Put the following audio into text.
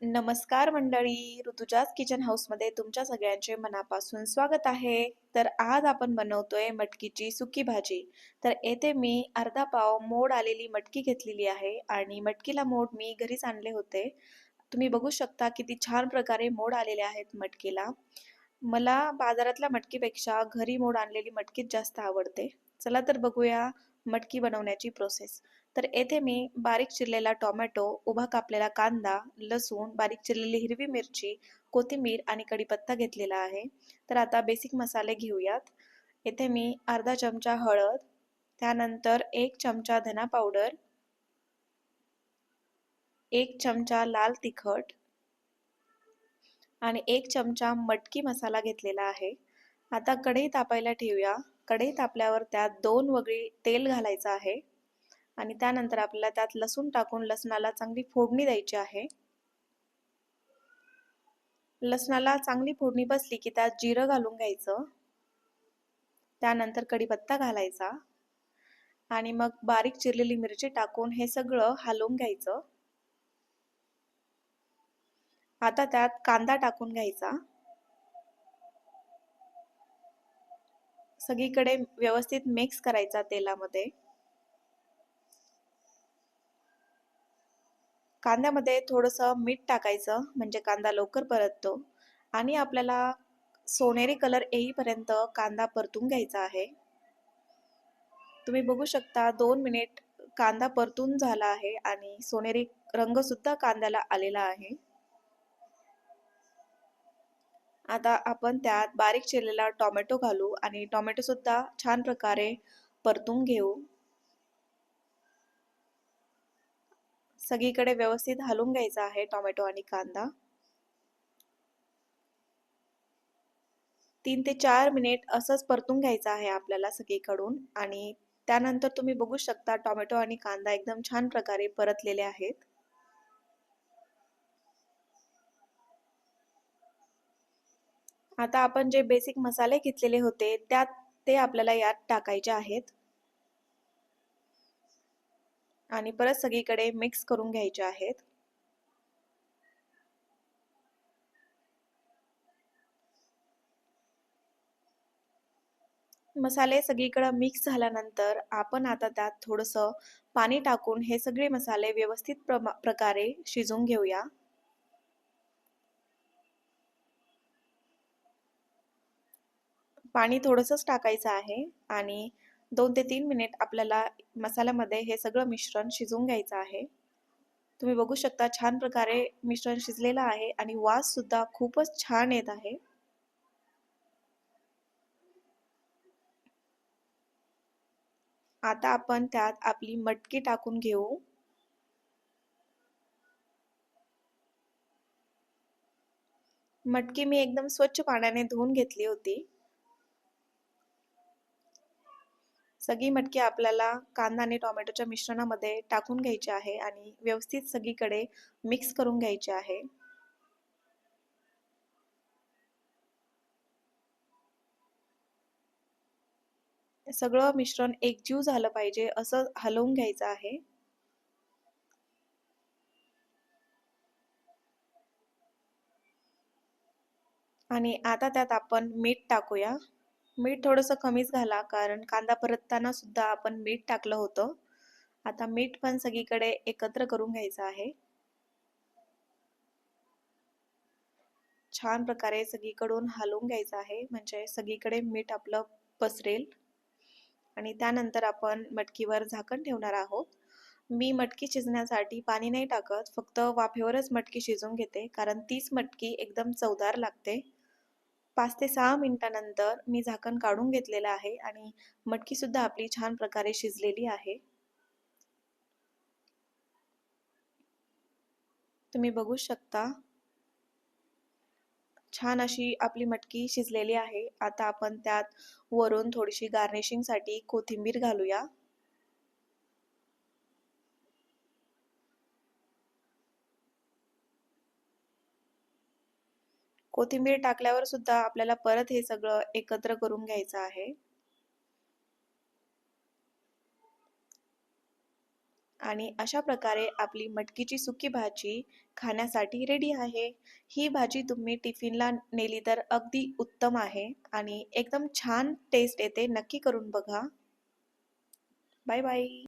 नमस्कार मंडळी, ऋतुजाज किचन हाऊसमध्ये तुमच्या सगळ्यांचे मनापासून स्वागत आहे. तर आज आपण बनवतोय मटकीची सुकी भाजी. तर येथे मी अर्धा पाव मोड आलेली मटकी घेतलेली आहे आणि मटकीला मोड मी घरीच आणले होते. तुम्ही बघू शकता किती छान प्रकारे मोड आलेले आहेत मटकीला. मला बाजारातल्या मटकीपेक्षा घरी मोड आणलेली मटकीच जास्त आवडते. चला तर बघूया मटकी बनवण्याची प्रोसेस. तर येथे मी बारीक चिरलेला टोमॅटो, उभा कापलेला कांदा, लसूण, बारीक चिरलेली हिरवी मिरची, कोथिंबीर आणि कढीपत्ता घेतलेला आहे. तर आता बेसिक मसाले घेऊयात. येथे मी अर्धा चमचा हळद, त्यानंतर 1 चमचा धना पावडर, 1 चमचा लाल तिखट आणि 1 चमचा मटकी मसाला घेतलेला आहे. आता कढई तापायला ठेवूया. कढई तापल्यावर त्यात 2 वगळी तेल घालायचं आहे. आणि त्यानंतर आपल्याला त्यात लसूण टाकून लसणाला चांगली फोडणी द्यायची आहे. लसणाला चांगली फोडणी बसली की त्यात जिरं घालून घ्यायचं. त्यानंतर कढीपत्ता घालायचा आणि मग बारीक चिरलेली मिरची टाकून हे सगळं हलवून घ्यायचं. आता त्यात कांदा टाकून घ्यायचा. सगळीकडे व्यवस्थित मिक्स करायचा तेलामध्ये. कांद्यामध्ये थोडंसं मीठ टाकायचं म्हणजे कांदा लवकर परततो आणि आपल्याला सोनेरी कलर येईपर्यंत कांदा परतून घ्यायचा आहे. तुम्ही बघू शकता 2 मिनिट कांदा परतून झाला आहे आणि सोनेरी रंग सुद्धा कांद्याला आलेला आहे. आता आपण त्यात बारीक चिरलेला टोमॅटो घालू आणि टोमॅटो सुद्धा छान प्रकारे परतून घेऊ. सगळीकडे व्यवस्थित हलवून घ्यायचा आहे टोमॅटो आणि कांदा. 3 ते 4 मिनिट असंच परतून घ्यायचं आहे आपल्याला सगळीकडून आणि त्यानंतर तुम्ही बघू शकता टोमॅटो आणि कांदा एकदम छान प्रकारे परतलेले आहेत. आता आपण जे बेसिक मसाले घेतलेले होते ते आपल्याला यात टाकायचे आहेत आणि परत सगळीकडे मिक्स करून घ्यायचे आहेत. मसाले सगळीकडे मिक्स झाल्यानंतर आपण आता त्यात थोडंसं पाणी टाकून हे सगळे मसाले व्यवस्थित प्रकारे शिजवून घेऊया. पाणी थोडंसंच टाकायचं आहे आणि 2 ते 3 मिनिट आपल्याला मसाल्यामध्ये हे सगळं मिश्रण शिजवून घ्यायचं आहे. तुम्ही बघू शकता छान प्रकारे मिश्रण शिजलेलं आहे आणि वास सुद्धा खूपच छान येत आहे. आता आपण त्यात आपली मटकी टाकून घेऊ. मटकी मी एकदम स्वच्छ पाण्याने धुवून घेतली होती. सगळी मटकी आपल्याला कांदा आणि टोमॅटोच्या मिश्रणामध्ये टाकून घ्यायची आहे आणि व्यवस्थित सगळीकडे मिक्स करून घ्यायचे आहे. सगळं मिश्रण एकजीव झालं पाहिजे असं हलवून घ्यायचं आहे. आणि आता त्यात आपण मीठ टाकूया. मीठ थोडंसं कमीच घाला कारण कांदा परतताना सुद्धा आपण मीठ टाकलं होतं. आता मीठ पण सगळीकडे एकत्र करून घ्यायचं आहे. छान प्रकारे सगळीकडून हलवून घ्यायचं आहे म्हणजे सगळीकडे मीठ आपलं पसरेल. आणि त्यानंतर आपण मटकीवर झाकण ठेवणार आहोत. मी मटकी शिजण्यासाठी पाणी नाही टाकत, फक्त वाफेवरच मटकी शिजवून घेते कारण तीच मटकी एकदम चवदार लागते. 5 ते 6 मिनिटानंतर मी झाकण काढून घेतलेलं आहे आणि मटकी सुद्धा आपली छान प्रकारे शिजलेली आहे. तुम्ही बघू शकता छान अशी आपली मटकी शिजलेली आहे. आता आपण त्यात वरून थोडीशी गार्निशिंगसाठी कोथिंबीर घालूया. कोथिंबीर टाकल्यावर सुद्धा आपल्याला परत हे सगळं एकत्र करून घ्यायचं आहे. आणि अशा प्रकारे आपली मटकीची सुकी भाजी खाण्यासाठी रेडी आहे. ही भाजी तुम्ही टिफिनला नेली तर अगदी उत्तम आहे आणि एकदम छान टेस्ट येते. नक्की करून बघा. Bye bye.